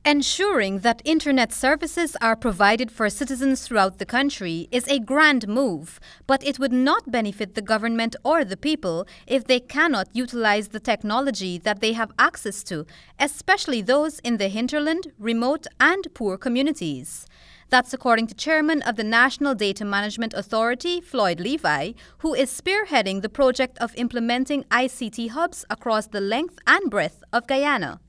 Ensuring that internet services are provided for citizens throughout the country is a grand move, but it would not benefit the government or the people if they cannot utilize the technology that they have access to, especially those in the hinterland, remote and poor communities. That's according to Chairman of the National Data Management Authority, Floyd Levi, who is spearheading the project of implementing ICT hubs across the length and breadth of Guyana.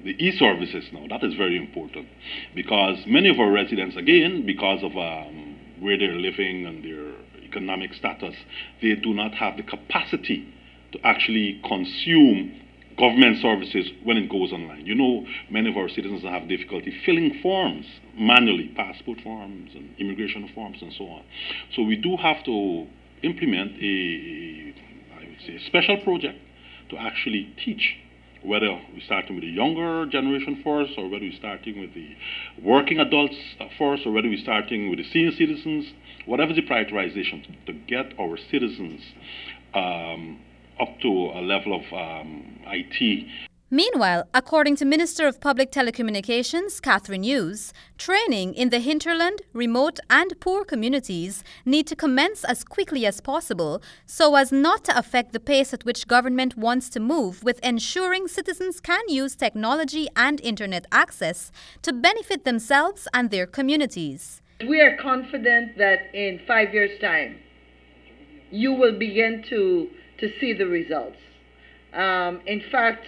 The e-services now, that is very important because many of our residents, again, because of where they're living and their economic status, they do not have the capacity to actually consume government services when it goes online. You know, many of our citizens have difficulty filling forms manually, passport forms and immigration forms and so on. So we do have to implement I would say, a special project to actually teach, whether we're starting with the younger generation first, or whether we're starting with the working adults first, or whether we're starting with the senior citizens, whatever the prioritization, to get our citizens up to a level of IT. Meanwhile, according to Minister of Public Telecommunications, Catherine Hughes, training in the hinterland, remote and poor communities need to commence as quickly as possible so as not to affect the pace at which government wants to move with ensuring citizens can use technology and internet access to benefit themselves and their communities. We are confident that in 5 years' time, you will begin to see the results. In fact,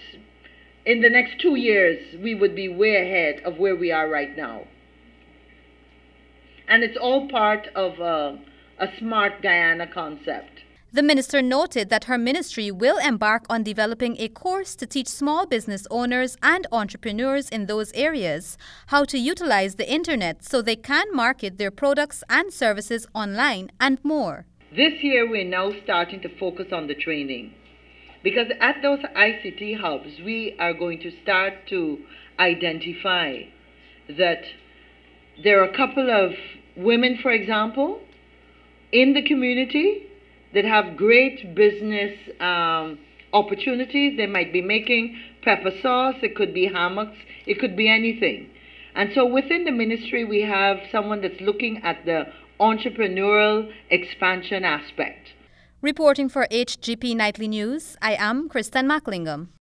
in the next 2 years, we would be way ahead of where we are right now. And it's all part of a smart Guyana concept. The minister noted that her ministry will embark on developing a course to teach small business owners and entrepreneurs in those areas how to utilize the internet so they can market their products and services online and more. This year, we're now starting to focus on the training. Because at those ICT hubs, we are going to start to identify that there are a couple of women, for example, in the community that have great business opportunities. They might be making pepper sauce, it could be hammocks, it could be anything. And so within the ministry, we have someone that's looking at the entrepreneurial expansion aspect. Reporting for HGP Nightly News, I am Kristen Macklingam.